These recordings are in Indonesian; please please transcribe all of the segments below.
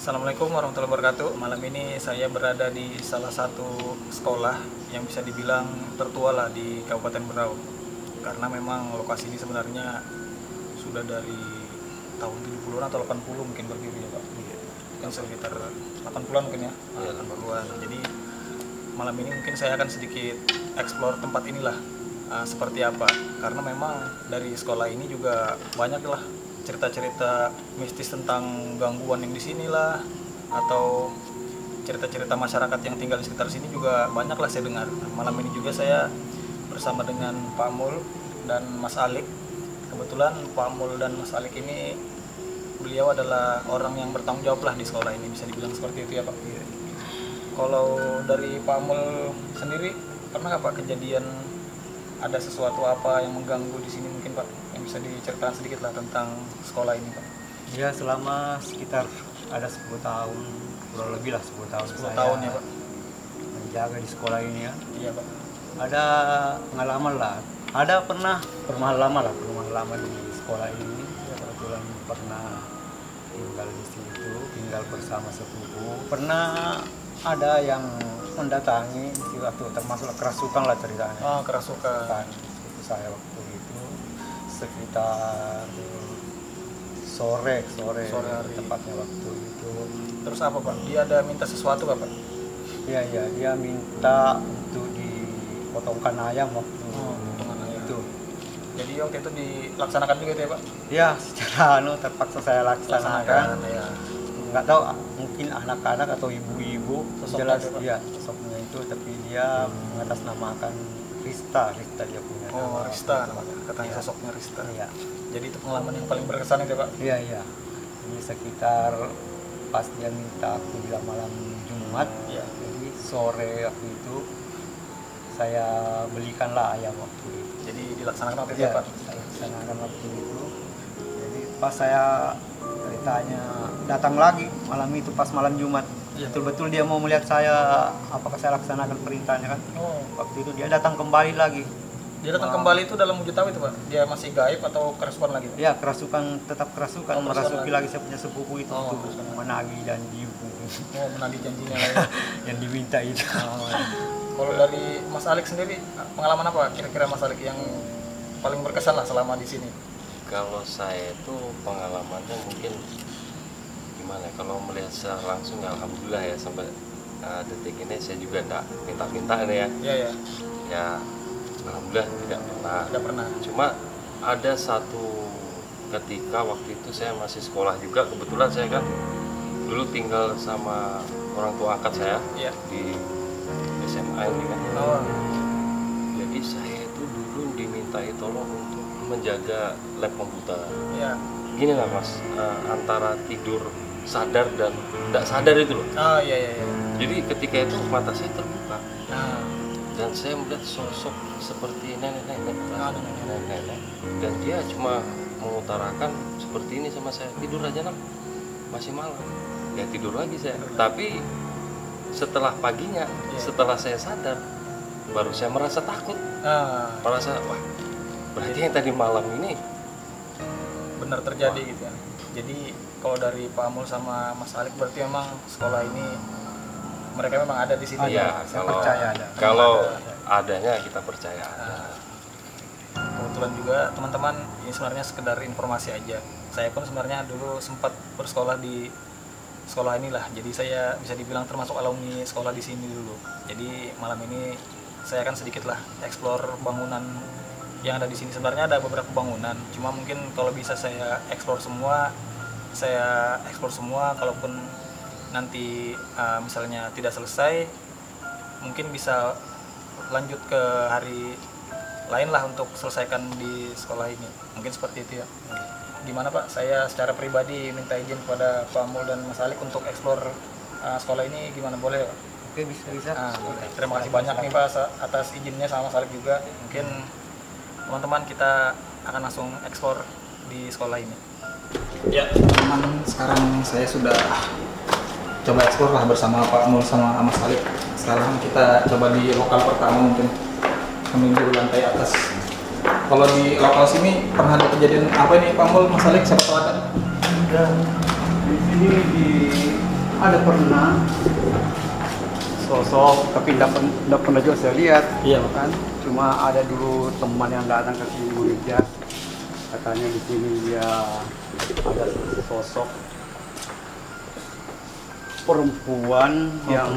Assalamualaikum warahmatullahi wabarakatuh. Malam ini saya berada di salah satu sekolah yang bisa dibilang tertua lah di Kabupaten Berau. Karena memang lokasi ini sebenarnya sudah dari tahun 70-an atau 80 mungkin berdiri ya Pak. Mungkin sekitar 80-an mungkin ya. Iya, 80-an. Jadi malam ini mungkin saya akan sedikit explore tempat inilah seperti apa. Karena memang dari sekolah ini juga banyak lah cerita-cerita mistis tentang gangguan yang di sini lah, atau cerita-cerita masyarakat yang tinggal di sekitar sini juga banyak lah saya dengar. Malam ini juga saya bersama dengan Pak Mul dan Mas Alik. Kebetulan Pak Mul dan Mas Alik ini beliau adalah orang yang bertanggung jawab lah di sekolah ini, bisa dibilang seperti itu ya Pak. Kalau dari Pak Mul sendiri, pernah nggak Pak kejadian ada sesuatu apa yang mengganggu di sini mungkin Pak, yang bisa diceritakan sedikit lah tentang sekolah ini Pak? Ya, selama sekitar ada 10 tahun, kurang lebih lah 10 tahun 10 tahun ya Pak? menjaga di sekolah ini ya. Iya Pak. Ada pengalaman lah, ada pernah rumah lama di sekolah ini. Ya, kebetulan pernah tinggal di situ, tinggal bersama sepupu. Pernah ada yang mendatangi di waktu, termasuk kerasukan lah ceritanya. Oh, kerasukan. Itu saya waktu itu sekitar sore hari. tepatnya waktu itu. Terus apa Pak? Dia ada minta sesuatu nggak Pak? Iya, dia minta untuk dipotongkan ayam waktu potongan ayam. itu. Jadi waktu itu dilaksanakan juga itu ya Pak? Ya, secara terpaksa saya laksanakan. Ya. Nggak tahu, mungkin anak-anak atau ibu-ibu, Sosoknya jelas itu, Pak? dia sosoknya itu, tapi dia mengatasnamakan Rista dia punya Oh, nama. Rista namanya, katanya Iya. sosoknya Rista. Iya. Jadi itu pengalaman yang paling berkesan itu ya Pak? Iya. Ini sekitar pas dia minta aku bilang malam Jumat, Iya. jadi sore waktu itu saya belikanlah ayam waktu itu. Jadi dilaksanakan waktu itu Ya, ya Pak? saya laksanakan waktu itu. Jadi pas saya ceritanya datang lagi malam itu, pas malam Jumat, Iya. betul-betul dia mau melihat saya apakah saya laksanakan perintahnya kan. Oh, Waktu itu dia datang kembali lagi. dia datang kembali itu dalam wujud apa itu Pak? Dia masih gaib atau kerasukan lagi Pak? Ya, tetap kerasukan, Oh, kerasukan merasuki lagi. lagi saya punya sepupu itu Oh, untuk kerasukan. menagih janji Oh, menagih janjinya lagi. yang diminta itu. Oh, iya. Kalau dari Mas Alik sendiri, pengalaman apa kira-kira Mas Alik yang paling berkesan lah selama di sini? Kalau saya itu pengalamannya mungkin gimana? Kalau melihat secara langsung ya alhamdulillah ya, sampai detik ini saya juga enggak minta-minta nih ya. Iya ya, Ya alhamdulillah tidak pernah. tidak pernah. Cuma ada satu ketika waktu itu saya masih sekolah juga, kebetulan saya kan dulu tinggal sama orang tua angkat saya Iya. di SMA ini kan. Oh, Jadi saya itu dulu dimintai tolong untuk menjaga lab komputer. iya. Gini lah Mas, antara tidur sadar dan tidak sadar itu loh. Oh, iya. Jadi ketika itu mata saya terbuka Nah, dan saya melihat sosok seperti nenek-nenek, nenek-nenek. dan dia cuma mengutarakan seperti ini sama saya, tidur aja nak, masih malam. Ya tidur lagi saya. Tapi setelah paginya, Iya. setelah saya sadar, baru saya merasa takut, Nah, merasa wah berarti yang tadi malam ini benar terjadi gitu ya. Jadi kalau dari Pak Amul sama Mas Alik berarti memang sekolah ini mereka memang ada di sini ya saya kalau percaya ada. kalau adanya kita percaya ada. Nah, kebetulan juga teman-teman ini sebenarnya sekedar informasi aja. Saya pun sebenarnya dulu sempat bersekolah di sekolah inilah. Jadi saya bisa dibilang termasuk alumni sekolah di sini dulu. Jadi malam ini saya akan sedikit lah explore bangunan yang ada di sini. Sebenarnya ada beberapa bangunan. Cuma mungkin kalau bisa saya explore semua, kalaupun nanti misalnya tidak selesai, mungkin bisa lanjut ke hari lain lah untuk selesaikan di sekolah ini. Mungkin seperti itu ya. Gimana Pak, saya secara pribadi minta izin kepada Pak Amul dan Mas Alik untuk explore sekolah ini, gimana, boleh Pak? Oke, bisa. Boleh. Terima kasih banyak nih Pak atas izinnya, sama Mas Alik juga. Mungkin teman-teman kita akan langsung explore di sekolah ini. Ya teman-teman, sekarang saya sudah coba explore lah bersama Pak Amul sama Mas Alik. Sekarang kita coba di lokal pertama, mungkin menuju lantai atas. Kalau di lokal sini pernah ada kejadian apa ini Pak Mul, Mas Alik, siapa tahu ada? Dan di sini di ada pernah sosok, tapi tidak pernah juga saya lihat. Iya. Kan cuma ada dulu teman yang datang ke sini melihat, katanya di sini dia ada sosok perempuan yang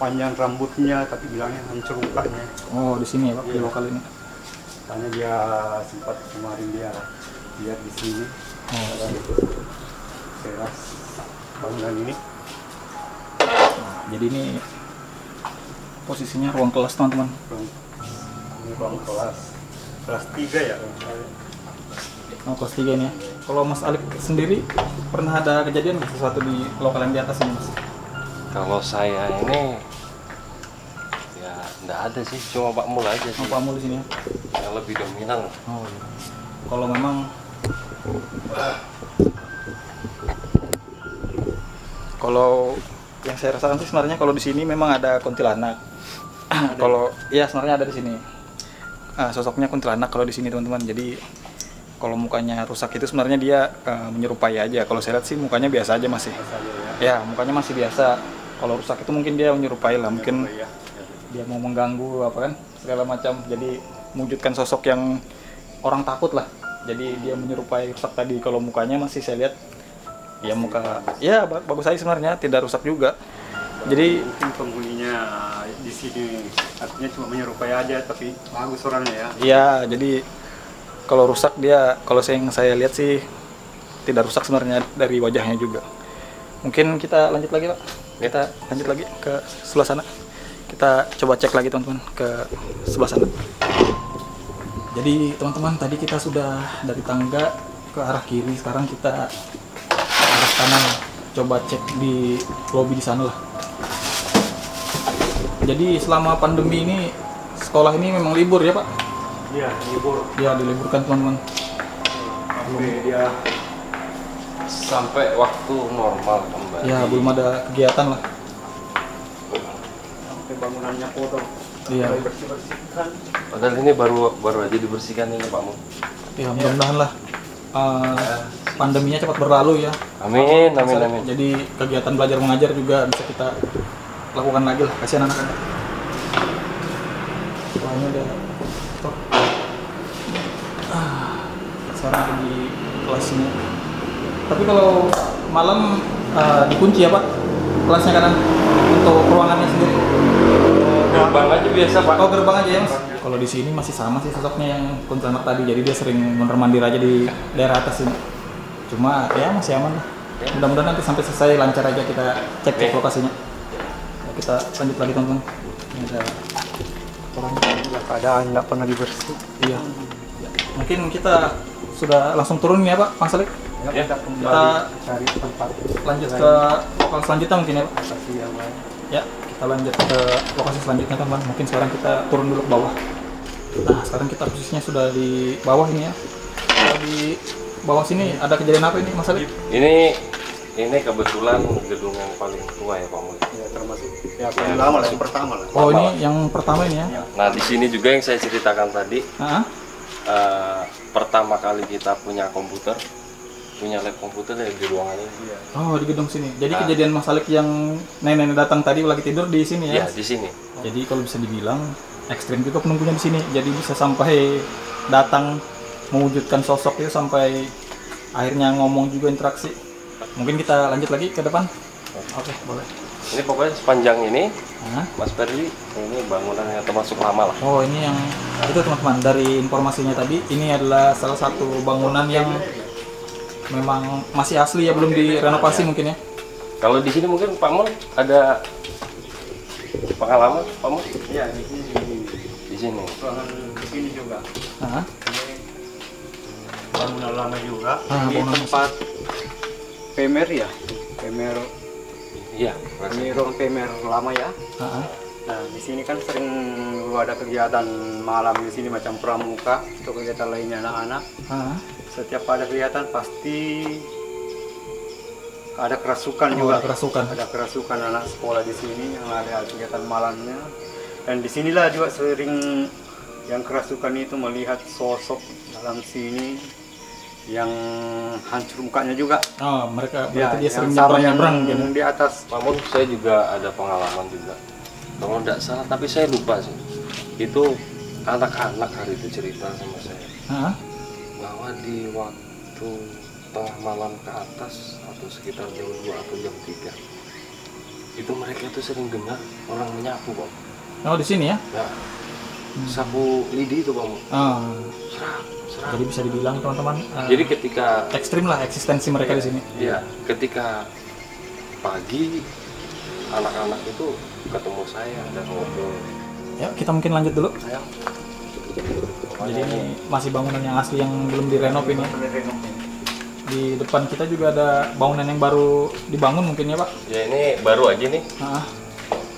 panjang rambutnya, tapi bilangnya hancur mukanya. Oh, di sini ya Pak, di lokal ini. Katanya dia sempat kemarin dia lihat di sini. Teras bangunan ini. Jadi ini posisinya ruang kelas teman-teman. Ini ruang kelas 3 ya. Oh, kelas 3 ini ya. Kalau Mas Alif sendiri pernah ada kejadian nggak sesuatu di lokal yang di atas ini Mas? Kalau saya ini ya nggak ada sih, cuma Pak Mul aja sih. Oh, Pak Mul di sini ya. Yang lebih dominan. Oh iya. Kalau memang kalau yang saya rasakan sih sebenarnya kalau di sini memang ada kuntilanak. Kalau iya sebenarnya ada di sini. Sosoknya kuntilanak kalau di sini teman-teman. Jadi kalau mukanya rusak itu sebenarnya dia menyerupai aja. Kalau saya lihat sih mukanya biasa aja masih. Ya, mukanya masih biasa. Kalau rusak itu mungkin dia menyerupai lah, mungkin dia mau mengganggu apa kan segala macam. Jadi mewujudkan sosok yang orang takut lah. Jadi dia menyerupai rusak tadi. Kalau mukanya masih saya lihat ya muka ya bagus aja sebenarnya, tidak rusak juga. Jadi mungkin penghuninya di sini artinya cuma menyerupai aja, tapi bagus orangnya ya. iya, jadi kalau rusak dia, kalau yang saya lihat sih tidak rusak sebenarnya dari wajahnya juga. Mungkin kita lanjut lagi Pak. Kita lanjut lagi ke sebelah sana. Kita coba cek lagi teman-teman ke sebelah sana. Jadi teman-teman tadi kita sudah dari tangga ke arah kiri, sekarang kita ke arah kanan. Coba cek di lobi di sana lah. Jadi selama pandemi ini sekolah ini memang libur ya Pak? Iya, libur. Ya, diliburkan teman-teman. Dia Sampai waktu normal kembali. Ya, belum ada kegiatan lah. sampai bangunannya kotor. Iya. Bersih-bersihkan. Padahal ini baru aja dibersihkan ini Pak Mul. Ya, mudah-mudahan lah pandeminya cepat berlalu ya. Amin, amin, amin. Jadi kegiatan belajar mengajar juga bisa kita lakukan lagi lah. Kasihan anak-anak. Soalnya udah kotor. Sekarang ada di kelasnya. Tapi kalau malam dikunci ya Pak kelasnya kanan untuk ruangannya sendiri. Gerbang aja biasa Pak. Oh, gerbang aja ya Mas. Kalau di sini masih sama sih sosoknya yang kuntilanak tadi. Jadi dia sering mondar-mandir aja di daerah atas ini. Cuma ya masih aman lah. Mudah-mudahan nanti sampai selesai lancar aja kita cek lokasinya. Ya, kita lanjut lagi teman-teman. Ini ada orang Keadaan nggak pernah dibersih. iya. Mungkin kita sudah langsung turun ya Pak, Mas Alik. Ya. Kita kembali Kita cari tempat lanjut ke lokal selanjutnya mungkin ya Pak. lokasi yang lain. Ya, kita lanjut ke lokasi selanjutnya teman. Mungkin sekarang kita turun dulu ke bawah. Nah, sekarang kita posisinya sudah di bawah ini ya. Kalau di bawah sini ada kejadian apa ini Mas Alik? Ini kebetulan gedung yang paling tua ya Pak Mul. Ya, termasuk ya paling lama lah, yang pertama lah. Oh, ini yang pertama ini ya. Nah di sini juga yang saya ceritakan tadi, Heeh. pertama kali kita punya komputer, punya lab komputer di ruangan ini. Oh, di gedung sini. Jadi kejadian Mas Alik yang nenek-nenek datang tadi lagi tidur di sini ya. Ya di sini. Jadi kalau bisa dibilang ekstrim juga penunggunya di sini. Jadi bisa sampai datang mewujudkan sosok itu sampai akhirnya ngomong juga interaksi. Mungkin kita lanjut lagi ke depan. Oke, boleh. Ini pokoknya sepanjang ini, Hah? Mas Perli, ini bangunan yang termasuk lama lah. Oh, ini yang itu teman-teman dari informasinya tadi. Ini adalah salah satu bangunan yang memang masih asli ya, belum direnovasi mungkin ya. Kalau di sini mungkin Pak Mul ada pengalaman, Pak Mul? Iya, di sini. Di sini. Ruangan di sini juga. Hah? Ini bangunan lama juga. Ini Bangunan tempat Pemer ya. Pemer. Iya. Ini ruang Pemer lama ya. Hah? Nah, di sini kan sering dulu ada kegiatan malam di sini macam pramuka atau kegiatan lainnya anak-anak. Hah? Setiap ada kegiatan pasti ada kerasukan Oh, juga. ada kerasukan. Ada kerasukan anak sekolah di sini yang ada kegiatan malamnya. Dan disinilah juga sering yang kerasukan itu melihat sosok dalam sini yang hancur mukanya juga. Oh, mereka Ya, berarti dia yang sering sama yang nyebrang gitu. di atas. Namun saya juga ada pengalaman juga. Kalau tidak salah, tapi saya lupa sih. Itu anak-anak hari itu cerita sama saya Hah? bahwa di waktu tengah malam ke atas atau sekitar jam 2 atau jam 3 itu mereka itu sering dengar orang menyapu, Bang. Oh, di sini ya? Ya, sapu lidi itu, Bang. Oh, Serap, serap. jadi bisa dibilang teman-teman Jadi ketika ekstrim lah eksistensi mereka di sini. ya, ketika pagi anak-anak itu ketemu saya dan ngobrol. Ya, kita mungkin lanjut dulu. Saya Jadi ini masih bangunan yang asli yang belum direnov ini. Di depan kita juga ada bangunan yang baru dibangun mungkin ya, Pak? ya ini baru aja nih, Ah,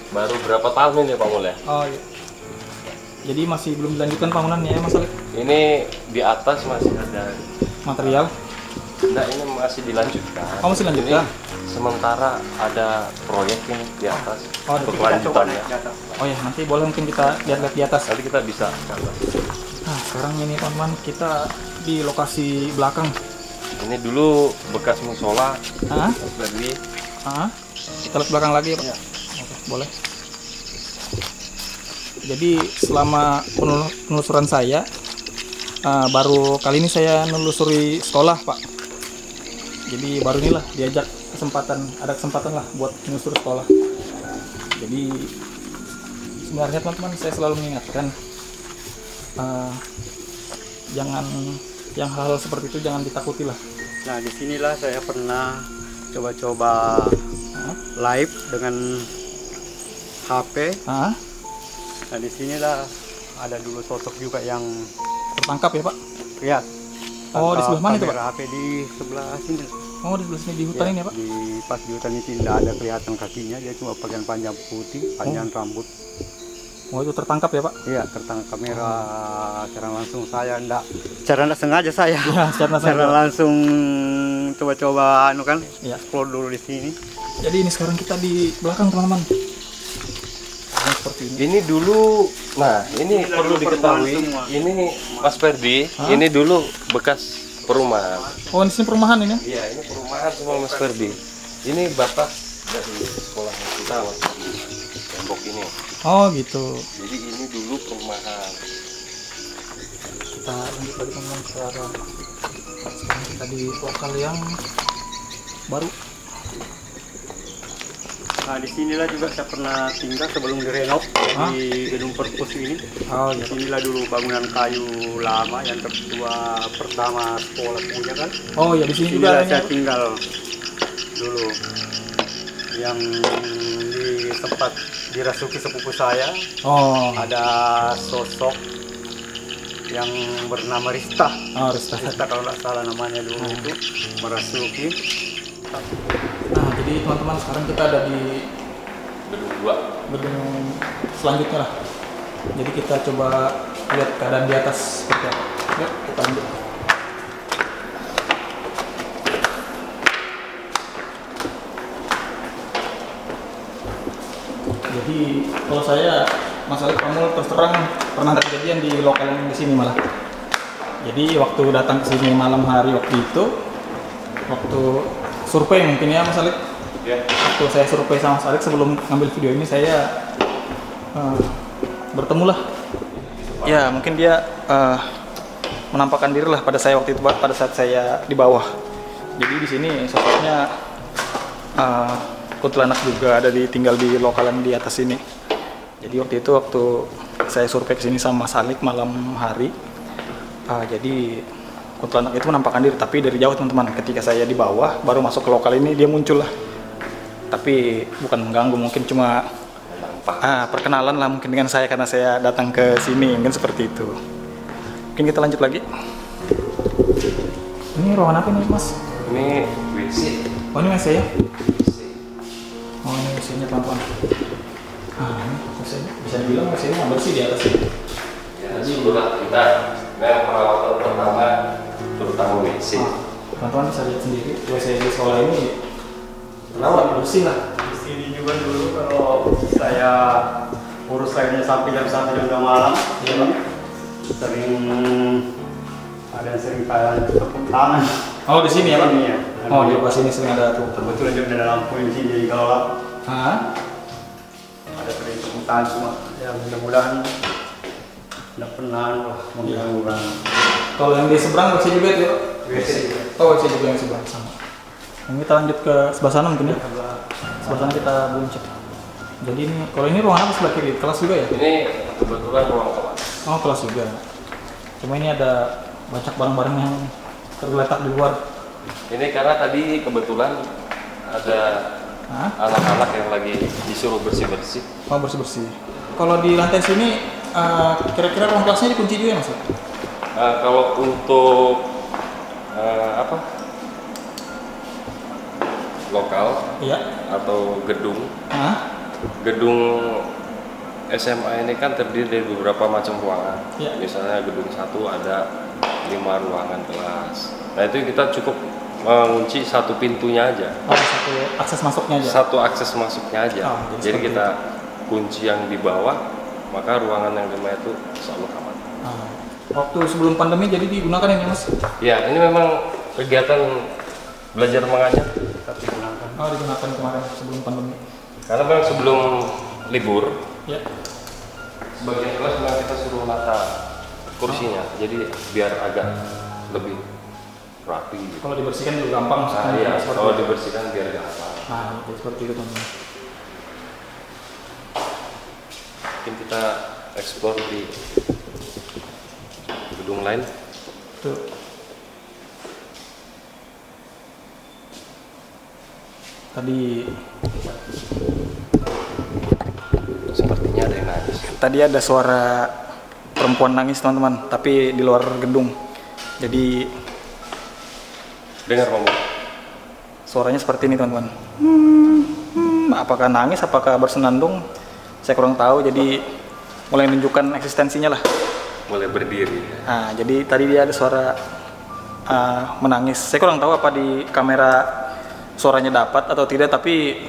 baru berapa tahun ini Pak Mul ya? oh iya. Jadi masih belum dilanjutkan bangunannya ya, Mas Alek? Ini di atas masih ada, Material. enggak ini masih dilanjutkan. Oh, masih lanjutkan? Ini sementara ada proyek ini di atas Oh, ada. untuk lanjutannya. Oh ya, nanti boleh mungkin kita lihat-lihat di atas. Nanti kita bisa coba. Nah, sekarang ini teman-teman kita di lokasi belakang. Ini dulu bekas musola, Ah, dari kita lihat belakang lagi ya, Pak. Oke, boleh. Jadi selama penelusuran saya, baru kali ini saya menelusuri sekolah, Pak. Jadi baru inilah diajak ada kesempatan lah buat menelusuri sekolah. Jadi sebenarnya teman-teman saya selalu mengingatkan, jangan yang hal-hal seperti itu jangan ditakuti lah. Nah, disinilah saya pernah coba-coba live dengan HP. Ah, Nah, disinilah ada dulu sosok juga yang tertangkap ya, Pak? lihat. Oh, di sebelah mana itu, Pak? Kamera HP di sebelah sini. Oh, di sebelah sini di hutan ini ya, Pak? Pas di hutan itu tidak ada kelihatan kakinya, dia cuma pakaian panjang putih, panjang rambut. Oh, itu tertangkap ya, Pak? Iya, tertangkap kamera secara langsung. Saya secara enggak sengaja saya. Ya, secara Secara langsung coba-coba kan, Ya. explore dulu di sini. Jadi ini sekarang kita di belakang, teman-teman. Nah, seperti ini. Ini dulu, nah ini perlu diketahui, semua. ini Mas Ferdi, ini dulu bekas perumahan. Oh, di sini perumahan ini. Iya, ini perumahan semua Mas Ferdi. Ini batas dari sekolah kita waktu di tembok ini. Oh, gitu. Jadi ini dulu perumahan. Kita lanjut lagi, teman-teman, sekarang kita di lokal yang baru. Nah, di sinilah juga saya pernah tinggal sebelum direnov di gedung perpus ini. Oh, Di iya. sinilah dulu bangunan kayu lama yang tertua pertama sekolah punya kan. Oh, ya di sini juga Sinilah ada. saya tinggal dulu. Yang sempat dirasuki sepupu saya, Oh, ada sosok yang bernama Rista. oh, Rista. Rista kalau nggak salah namanya dulu itu merasuki. Nah, jadi teman-teman sekarang kita ada di Gedung 2. gedung selanjutnya lah. Jadi kita coba lihat keadaan di atas seperti apa. Yuk, kita lanjut. Jadi kalau saya masalah kamu terus terang pernah ada kejadian di lokal yang di sini malah. Jadi waktu datang ke sini malam hari waktu itu, waktu survei mungkin ya Mas Alik. Ya. Waktu saya survei sama Mas Alik sebelum ngambil video ini saya bertemulah. Ya mungkin dia menampakkan diri lah pada saya waktu itu Pak, pada saat saya di bawah. Jadi di sini sosoknya kuntilanak juga ada tinggal di lokalan di atas sini. Jadi waktu itu waktu saya survei ke sini sama Mas Alik malam hari, jadi kuntilanak itu menampakkan diri, tapi dari jauh teman-teman. Ketika saya di bawah baru masuk ke lokal ini dia muncul lah. Tapi bukan mengganggu, mungkin cuma perkenalan lah mungkin dengan saya karena saya datang ke sini, mungkin seperti itu. Mungkin kita lanjut lagi. Ini ruangan apa nih Mas? Ini WC. Oh ini WC ya? Oh ini WC-nya teman-teman. Ini WC-nya bisa dibilang WC-nya bersih di atas ini. Ya, sekolah kita memang perawatan pertama terutama WC. Teman-teman bisa lihat sendiri WC di sekolah ini perawat bersih lah. Di sini juga dulu kalau saya urus lainnya sampai jam 1 jam 2 malam, Iya Pak. sering Ada yang sering kayak tepuk tangan. Oh di sini ya Pak? Iya. Oh di pas ini sering ada tuh. Kebetulan juga ada lampu di sini jadi kalau Hah? ada sering tepuk tangan cuma ya mudah-mudahan tidak pernah lah mengganggu orang. Kalau yang di seberang WC juga tuh? WC juga. Oh WC juga yang seberang sama. Yang kita lanjut ke sebelah sana mungkin ya? Sebelah sana kita belum cek. Jadi ini, kalau ini ruangan apa sebelah kiri? Kelas juga ya? Ini kebetulan ruang kelas. Oh kelas juga. Cuma ini ada banyak barang-barang yang tergeletak di luar. Ini karena tadi kebetulan ada Hah? anak-anak yang lagi disuruh bersih-bersih. Oh bersih-bersih. Kalau di lantai sini, kira-kira ruang kelasnya dikunci juga ya Mas? Kalau untuk apa lokal Iya. atau gedung Hah? SMA ini kan terdiri dari beberapa macam ruangan. Iya. Misalnya gedung 1 ada 5 ruangan kelas. Nah itu kita cukup mengunci satu pintunya aja, Oh satu akses masuknya aja? satu akses masuknya aja. Oh, jadi jadi seperti kita kunci yang di bawah, maka ruangan yang 5 itu selalu aman. Waktu sebelum pandemi jadi digunakan ini Mas? Ya ini memang kegiatan belajar mengajar. Tapi gunakan. Oh digunakan kemarin sebelum pandemi. Karena memang sebelum libur, Ya. bagian kelas memang kita suruh nata kursinya, jadi biar agak lebih rapi gitu. Kalau dibersihkan juga gampang. Nah, iya, Seperti kalau itu. dibersihkan biar gampang. Nah itu seperti itu teman-teman. Mungkin kita explore di gedung lain. Tuh. Tadi Sepertinya ada yang nangis. Tadi ada suara perempuan nangis teman-teman, tapi di luar gedung. Jadi Dengar ngomong. suaranya seperti ini teman-teman. Apakah nangis, apakah bersenandung? Saya kurang tahu. Jadi mulai menunjukkan eksistensinya lah. Mulai berdiri. Nah, jadi tadi dia ada suara menangis. Saya kurang tahu apa di kamera suaranya dapat atau tidak, tapi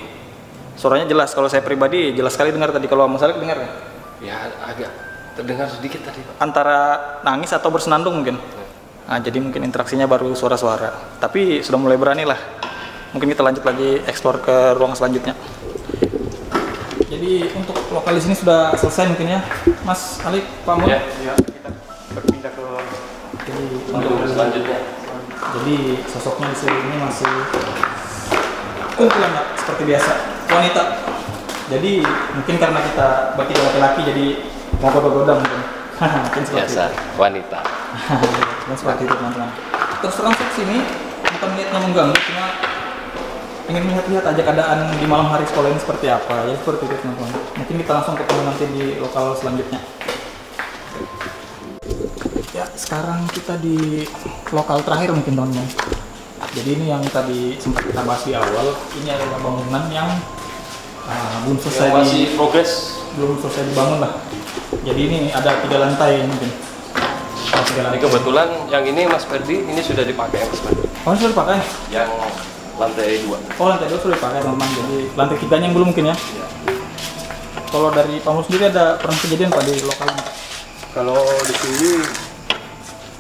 suaranya jelas. Kalau saya pribadi jelas sekali dengar tadi. Kalau Mas Alik dengar ya? Ya agak terdengar sedikit tadi, Pak. Antara nangis atau bersenandung mungkin. Nah, jadi mungkin interaksinya baru suara-suara. Tapi sudah mulai berani lah. Mungkin kita lanjut lagi eksplor ke ruang selanjutnya. Jadi untuk lokal di sini sudah selesai mungkin ya, Mas Alik, Pak Mun. Ya, Ya, kita berpindah ke Jadi untuk selanjutnya. Jadi sosoknya di sini masih kumpulan Pak, seperti biasa, wanita. Jadi mungkin karena kita bertiga laki-laki jadi mau goda-goda mungkin. Mungkin seperti Biasa, wanita. Dan seperti itu teman-teman. Terus terang saya sini bukan niatnya mengganggu, cuma ingin lihat-lihat aja keadaan di malam hari sekolah ini seperti apa. Ya seperti itu teman-teman. Mungkin kita langsung ketemu nanti di lokal selanjutnya. Ya sekarang kita di lokal terakhir mungkin teman-teman. Jadi ini yang tadi sempat kita bahas di awal. Ini adalah bangunan yang belum selesai Yang masih progres. belum selesai dibangun lah. Jadi ini ada 3 lantai mungkin. Oh, 3 Ini lantai. kebetulan yang ini Mas Ferdi ini sudah dipakai Mas Ferdi. Oh sudah dipakai? Yang lantai 2. Oh lantai 2 sudah dipakai teman-teman. Jadi lantai 3 yang belum mungkin ya. Kalau dari Pak Mul sendiri ada pernah kejadian Pak di lokal ini? kalau di sini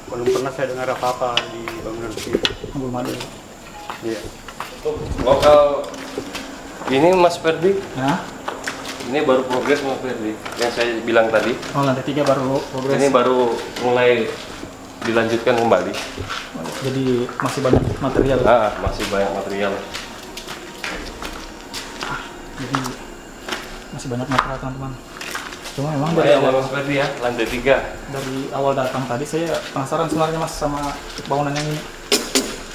belum pernah saya dengar apa-apa di bangunan sini. Belum ada. Iya. Untuk lokal ini Mas Ferdi, Nah, ini baru progres Mas Ferdi. Yang saya bilang tadi, oh lantai 3 baru progres. ini baru mulai dilanjutkan kembali. Jadi masih banyak material. Masih banyak material. Jadi masih banyak material teman-teman. Cuma memang dari Lumayan ya awal Mas Ferdi ya, lantai 3. dari awal datang tadi saya penasaran sebenarnya Mas sama bangunan yang ini.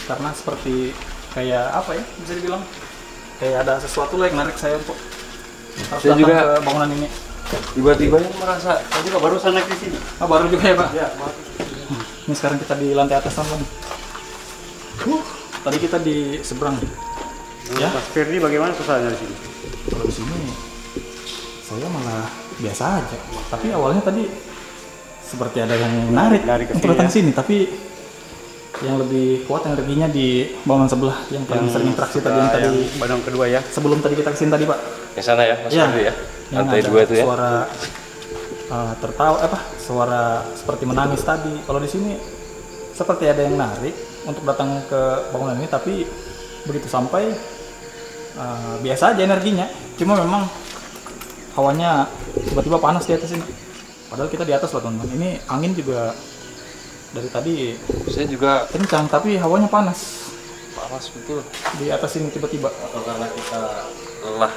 Karena seperti kayak apa ya bisa dibilang kayak ada sesuatu lah yang menarik saya untuk harus Saya datang juga- ke bangunan ini. Tiba-tiba merasa Saya juga barusan naik di sini. Oh, baru juga ya Pak. Ya, baru. Ini sekarang kita di lantai atas teman-teman. Tadi kita di seberang. Ya. Mas Firdi bagaimana suasananya di sini? Kalau di sini saya malah biasa aja. Tapi awalnya tadi seperti ada yang menarik Dari ke untuk sini datang ya? sini, tapi yang lebih kuat energinya di bangunan sebelah yang paling sering interaksi tadi yang tadi Bandung kedua ya. sebelum tadi kita kesini tadi Pak. Yang sana ya Mas Ya, Ferdi ya. yang Lantai ada 2 itu ya. suara tertawa suara seperti menangis tadi. Kalau di sini seperti ada yang narik untuk datang ke bangunan ini, tapi begitu sampai biasa aja energinya. Cuma memang hawanya tiba-tiba panas di atas ini. Padahal kita di atas loh teman-teman. Ini angin juga dari tadi Saya juga kencang, tapi hawanya panas panas betul. di atas ini tiba-tiba. Atau karena kita lelah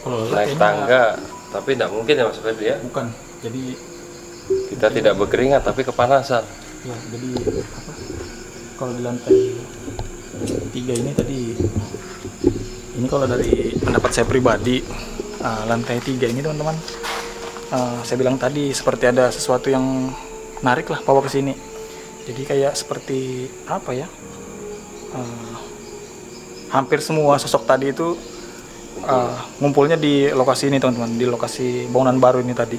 Kalau lelah naik kayaknya tangga, tapi tidak mungkin ya Mas Ferdi ya. bukan. Jadi Kita tidak berkeringat tapi kepanasan. ya, jadi apa? Kalau di lantai 3 ini tadi, ini kalau dari pendapat saya pribadi, lantai 3 ini teman-teman, saya bilang tadi seperti ada sesuatu yang narik lah bawa ke sini. Jadi kayak seperti apa ya? Hampir semua sosok tadi itu ngumpulnya di lokasi ini teman-teman, di lokasi bangunan baru ini tadi.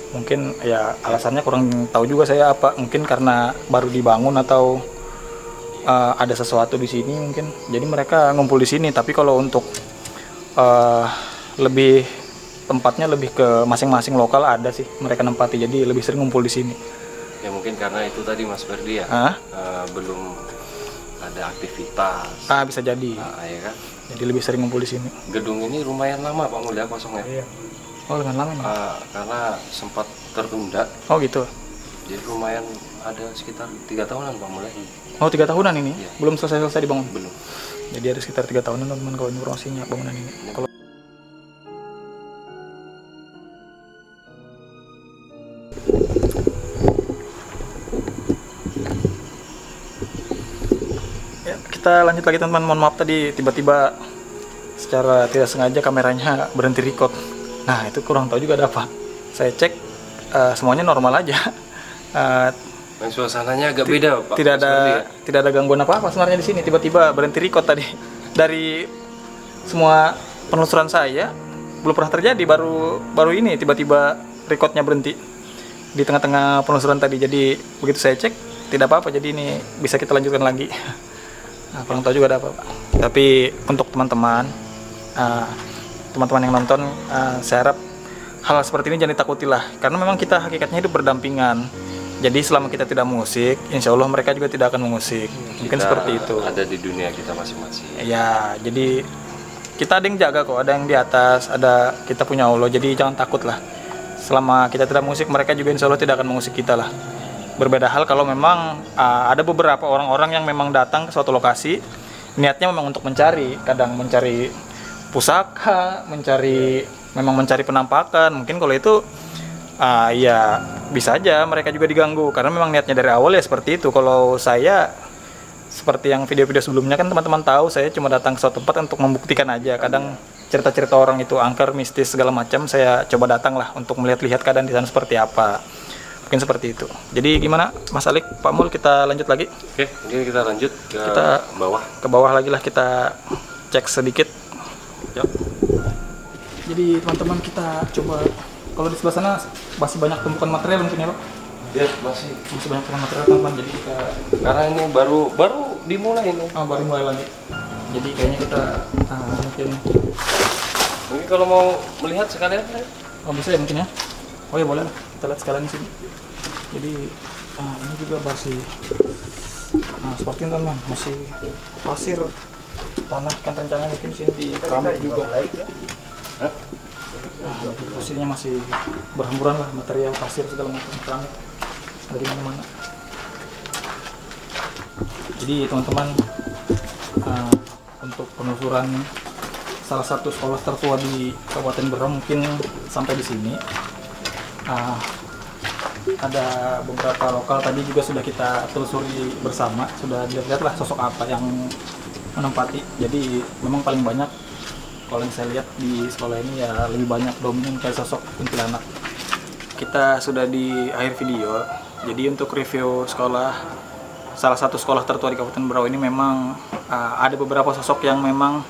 Mungkin ya alasannya kurang tahu juga saya apa. Mungkin karena baru dibangun atau ada sesuatu di sini mungkin. Jadi mereka ngumpul di sini. Tapi kalau untuk lebih tempatnya lebih ke masing-masing lokal ada sih mereka nempati. Jadi lebih sering ngumpul di sini. Ya mungkin karena itu tadi Mas Ferdi ya. Belum ada aktivitas. Bisa jadi. Ya kan. Jadi lebih sering ngumpul di sini. Gedung ini lumayan lama Pak Mulya kosongnya. Iya. Oh, lumayan lama ini. Karena sempat tertunda. Oh gitu. Jadi lumayan ada sekitar 3 tahunan Pak Mulya. Oh 3 tahunan ini? Iya. Belum selesai dibangun? Belum. Jadi ada sekitar 3 tahunan teman-teman kalau informasinya bangunan ini. Kalau ya, kita lanjut lagi teman-teman. Mohon maaf tadi tiba-tiba secara tidak sengaja kameranya berhenti record. Nah itu kurang tahu juga ada apa. Saya cek semuanya normal aja. Dan suasananya agak beda Pak. Tidak Mas Ferdi, ya? tidak ada gangguan apa-apa sebenarnya di sini. Tiba-tiba berhenti record tadi. Dari semua penelusuran saya belum pernah terjadi, baru ini tiba-tiba recordnya berhenti di tengah-tengah penelusuran tadi. Jadi begitu saya cek tidak apa-apa. Jadi ini bisa kita lanjutkan lagi. Nah, kurang tahu juga ada apa-apa. Tapi untuk teman-teman yang nonton, saya harap hal seperti ini jangan ditakuti lah. Karena memang kita hakikatnya hidup berdampingan. Jadi selama kita tidak mengusik, insya Allah mereka juga tidak akan mengusik. Mungkin Kita seperti itu. ada di dunia kita masing-masing. Ya, jadi kita ada yang jaga kok, ada yang di atas, ada kita punya Allah. Jadi jangan takut lah. Selama kita tidak mengusik, mereka juga insya Allah tidak akan mengusik kita lah. Berbeda hal kalau memang ada beberapa orang-orang yang memang datang ke suatu lokasi, niatnya memang untuk mencari, kadang mencari pusaka, memang mencari penampakan. Mungkin kalau itu ya bisa aja mereka juga diganggu karena memang niatnya dari awal ya seperti itu. Kalau saya seperti yang video-video sebelumnya kan teman-teman tahu, saya cuma datang ke suatu tempat untuk membuktikan aja. Kadang cerita-cerita orang itu angker, mistis segala macam, saya coba datang lah untuk melihat-lihat keadaan di sana seperti apa. Mungkin seperti itu. Jadi gimana Mas Alik, Pak Mul, kita lanjut lagi? Oke, ini kita lanjut ke bawah. Ke bawah lagi lah, kita cek sedikit. Yuk. Jadi teman-teman kita coba, kalau di sebelah sana masih banyak tumpukan material mungkin ya Pak? Ya, masih Banyak tumpukan material teman-teman, jadi kita karena ini baru dimulai ini. baru mulai lagi. Jadi kayaknya kita Mungkin kalau mau melihat sekalian ya. bisa ya mungkin ya. Oh ya boleh lah, kita lihat sekalian di sini. Jadi ini juga masih seperti ini teman-teman, masih pasir tanah kan rencananya mungkin sini di keramik juga. Pasirnya masih berhamburan lah, material pasir segala macam keramik dari mana-mana. Jadi teman-teman, untuk penelusuran salah satu sekolah tertua di Kabupaten Berau mungkin sampai di sini. Ada beberapa lokal tadi juga sudah kita telusuri bersama, sudah dilihat lah sosok apa yang menempati. Jadi memang paling banyak kalau yang saya lihat di sekolah ini ya lebih banyak dominan kayak sosok kuntilanak. Kita sudah di akhir video. Jadi untuk review sekolah, salah satu sekolah tertua di Kabupaten Berau ini memang ada beberapa sosok yang memang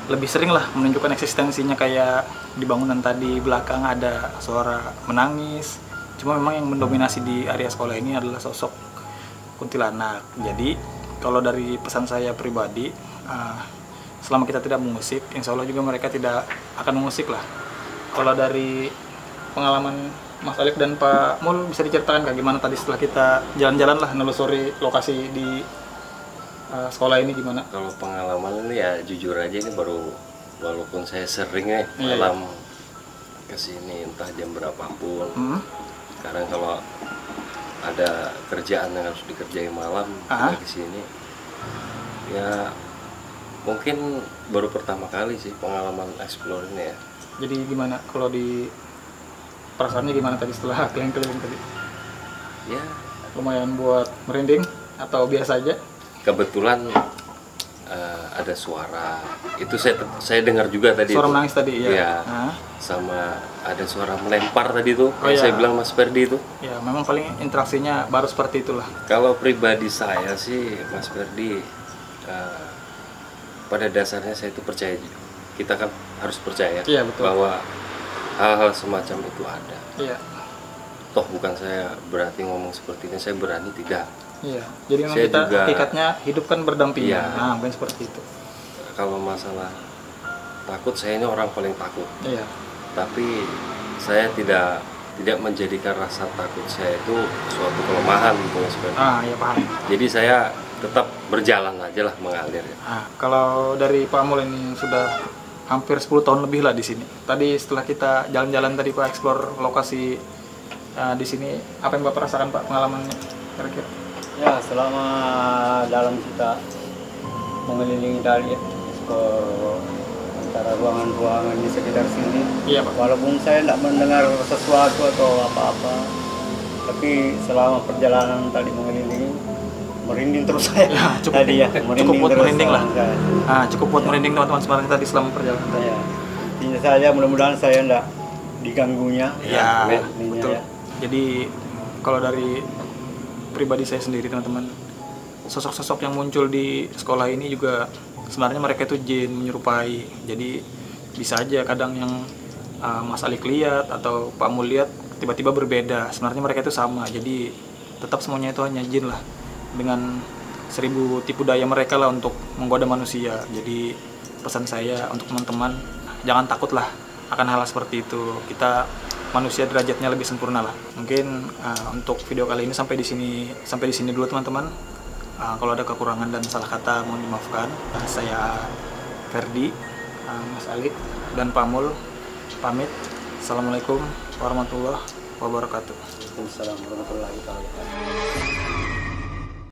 lebih sering lah menunjukkan eksistensinya. Kayak di bangunan tadi belakang ada suara menangis. Cuma memang yang mendominasi di area sekolah ini adalah sosok kuntilanak. Jadi kalau dari pesan saya pribadi, selama kita tidak mengusik, insya Allah juga mereka tidak akan mengusik lah. Kalau dari pengalaman Mas Alif dan Pak Mul bisa diceritakan nggak gimana tadi setelah kita jalan-jalan lah nelusuri lokasi di sekolah ini gimana? Kalau pengalaman ini ya jujur aja ini baru, walaupun saya sering ya Iya. malam kesini entah jam berapapun. Sekarang kalau ada kerjaan yang harus dikerjain malam di sini, ya mungkin baru pertama kali sih pengalaman explore ini ya. Jadi gimana kalau di perasaannya gimana tadi setelah keliling-keliling tadi? Ya Lumayan buat merinding atau biasa aja? kebetulan ada suara itu saya dengar juga tadi Suara itu. menangis tadi ya? Iya. Nah, Sama ada suara melempar tadi tuh Oh, yang iya. saya bilang Mas Ferdi itu. ya memang paling interaksinya baru seperti itulah. Kalau pribadi saya sih Mas Ferdi, pada dasarnya saya itu percaya, kita kan harus percaya Iya, betul. bahwa hal-hal semacam itu ada. Iya, Toh bukan saya berarti ngomong seperti ini, saya berani tidak. iya. Jadi memang Saya kita juga- hakikatnya hidup kan berdampingan. Iya. Nah, mungkin seperti itu. Kalau masalah takut, saya ini orang paling takut. Iya, Tapi saya tidak menjadikan rasa takut saya itu suatu kelemahan gitu Mas Ferdi. ya paham. Jadi saya tetap berjalan aja lah, mengalir ya. Nah, kalau dari Pak Mul ini yang sudah hampir 10 tahun lebih lah di sini. Tadi setelah kita jalan-jalan tadi Pak explore lokasi di sini, apa yang Bapak rasakan Pak pengalamannya kira-kira? Ya, selama dalam kita mengelilingi dari ekspor antara ruangan-ruangan di sekitar sini, Iya Pak. walaupun saya tidak mendengar sesuatu atau apa-apa, tapi selama perjalanan tadi mengelilingi, merinding terus saya. Ya, cukup- tadi ya, cukup buat terus merinding lah. saya. Nah, cukup buat merinding teman-teman semarang tadi selama perjalanan tadi. Ya. Intinya saja mudah-mudahan saya tidak diganggunya. Ya, Intinya betul. ya. Jadi kalau dari pribadi saya sendiri teman-teman, sosok-sosok yang muncul di sekolah ini juga sebenarnya mereka itu jin menyerupai. Jadi bisa aja kadang yang Mas Alik lihat atau Pak Mul lihat tiba-tiba berbeda. Sebenarnya mereka itu sama. Jadi tetap semuanya itu hanya jin lah, dengan 1000 tipu daya mereka lah untuk menggoda manusia. Jadi pesan saya untuk teman-teman, jangan takutlah akan hal seperti itu. Kita manusia derajatnya lebih sempurna lah. Mungkin untuk video kali ini sampai di sini dulu teman-teman. Kalau ada kekurangan dan salah kata mohon dimaafkan. Saya Ferdi, Mas Alik dan Pak Mul pamit. Assalamualaikum warahmatullahi wabarakatuh. Waalaikumsalam warahmatullahi wabarakatuh.